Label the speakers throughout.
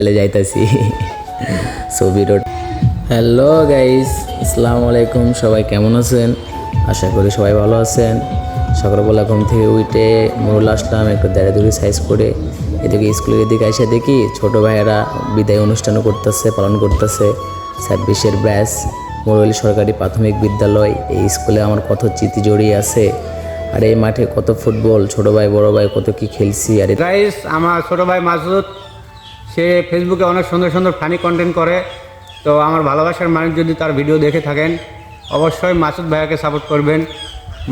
Speaker 1: চলে যাইতাছি। So video hello guys, আসসালামু আলাইকুম। সবাই কেমন আছেন? আশা করি সবাই ভালো আছেন। সকালবেলা ঘুম থেকে উঠে মোরল আসলাম, একটু দাঁড়িয়ে সাইজ করে এদিকে স্কুলের দিকে এসে দেখি ছোটো ভাইয়েরা বিদায় অনুষ্ঠানও পালন করতেছে। 26-এর ব্যাচ মোরল সরকারি প্রাথমিক বিদ্যালয়। এই স্কুলে আমার কত স্মৃতি জড়িয়ে আছে, আর এই মাঠে কত ফুটবল, ছোটো ভাই বড় ভাই কত কি খেলছি। আর
Speaker 2: গাইস, আমার ছোটো ভাই মাসুদ, সে ফেসবুকে অনেক সুন্দর সুন্দর ফানি কন্টেন্ট করে। তো আমার ভালোবাসার মানুষ যদি তার ভিডিও দেখে থাকেন, অবশ্যই মাসুদ ভাইয়াকে সাপোর্ট করবেন।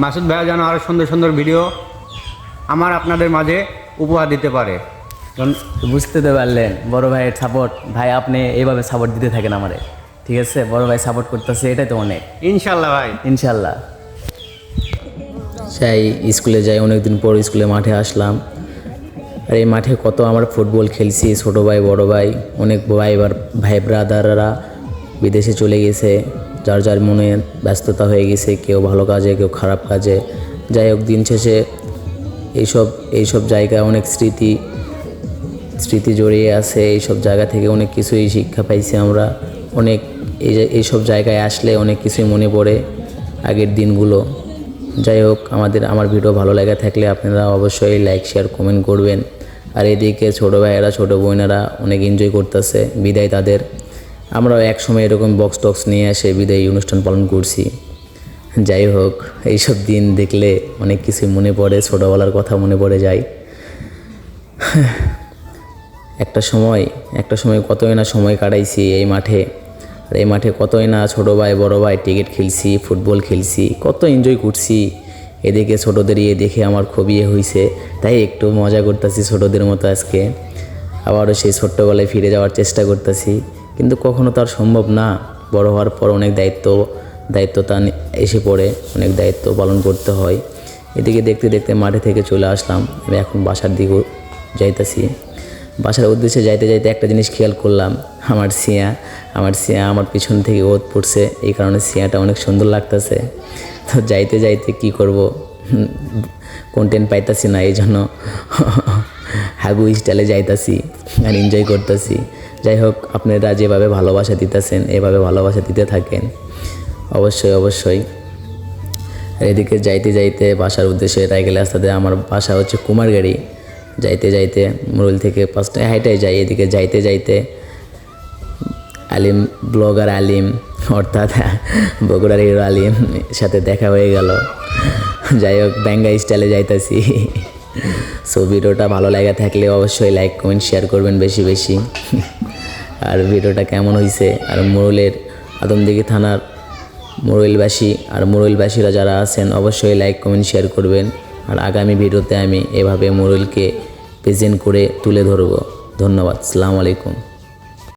Speaker 2: মাসুদ ভাইয়া যেন আরও সুন্দর সুন্দর ভিডিও আপনাদের মাঝে উপহার দিতে পারে।
Speaker 1: বুঝতে তো পারলেন বড় ভাইয়ের সাপোর্ট। ভাই আপনি এইভাবে সাপোর্ট দিতে থাকেন আমারে, ঠিক আছে? বড় ভাই সাপোর্ট করতেছে, এটাই তো অনেক।
Speaker 2: ইনশাল্লাহ ভাই,
Speaker 1: ইনশাল্লাহ। যাই স্কুলে যাই, অনেকদিন পর স্কুলে মাঠে আসলাম। আর এই মাঠে কত আমার ফুটবল খেলছি, ছোটো ভাই বড় ভাই, অনেক ভাই ব্রাদাররা বিদেশে চলে গেছে, যার যার মনে ব্যস্ততা হয়ে গেছে, কেউ ভালো কাজে কেউ খারাপ কাজে। যাই হোক, দিন শেষে এইসব জায়গায় অনেক স্মৃতি জড়িয়ে আছে। এইসব জায়গা থেকে অনেক কিছুই শিক্ষা পাইছি আমরা। অনেক এইসব জায়গায় আসলে অনেক কিছুই মনে পড়ে আগের দিনগুলো। যাই হোক, আমার ভিডিও ভালো লাগা থাকলে আপনারা অবশ্যই লাইক শেয়ার কমেন্ট করবেন। আর এদিকে ছোটো ভাইয়েরা ছোটো বোনেরা অনেক এনজয় করতেছে বিদায় তাদের। আমরাও এক সময় এরকম বক্স টক্স নিয়ে এসে বিদায় অনুষ্ঠান পালন করছি। যাই হোক, এইসব দিন দেখলে অনেক কিছু মনে পড়ে, ছোটোবেলার কথা মনে পড়ে যায়। একটা সময় কতই না সময় কাটাইছি এই মাঠে। আর এই মাঠে কতই না ছোটো ভাই বড় ভাই ক্রিকেট খেলছি, ফুটবল খেলছি, কত এনজয় করছি। এদিকে ছোটোদের দেখে আমার খুবই হয়েছে, তাই একটু মজা করতেছি ছোটোদের মতো আজকে। আবারও সেই ছোট্টবেলায় ফিরে যাওয়ার চেষ্টা করতেছি, কিন্তু কখনো তো আর সম্ভব না। বড় হওয়ার পর অনেক দায়িত্বতা এসে পড়ে, অনেক দায়িত্ব পালন করতে হয়। এদিকে দেখতে দেখতে মাঠে থেকে চলে আসলাম। আমি এখন বাসার দিকে যাইতেছি। বাসার উদ্দেশ্যে যাইতে একটা জিনিস খেয়াল করলাম, আমার সিয়া আমার পিছন থেকে ওত পড়ছে। এই কারণে সিয়াটা অনেক সুন্দর লাগতেছে। তো যাইতে কি করব, কন্টেন্ট পাইতাছি না, এই জন্য হাগু স্টাইলে যাইতাছি আর এনজয় করতেছি। যাই হোক, আপনারা যেভাবে ভালোবাসা দিতেছেন এভাবে ভালোবাসা দিতে থাকেন অবশ্যই। এদিকে যাইতে বাসার উদ্দেশ্যে রাইগেল রাস্তাতে, আমার বাসা হচ্ছে কুমারগাড়ি। যাইতে মুরুল থেকে 5 টাকা হাইটাই যাই। এদিকে যাইতে ব্লগার আলিম অর্থাৎ বগুড়ার হিরো আলিম সাথে দেখা হয়ে গেল। যাই হোক, ব্যাঙ্গা স্টাইলে যাইতেছি। সো ভিডিওটা ভালো লাগা থাকলে অবশ্যই লাইক কমেন্ট শেয়ার করবেন বেশি। আর ভিডিওটা কেমন হয়েছে, আর মুরুলের আদমদিঘি থানার মুরুলবাসীরা যারা আছেন অবশ্যই লাইক কমেন্ট শেয়ার করবেন। আর আগামী ভিডিওতে আমি এভাবে মুরুলকে প্রেজেন্ট করে তুলে ধরব। ধন্যবাদ। আসসালামু আলাইকুম।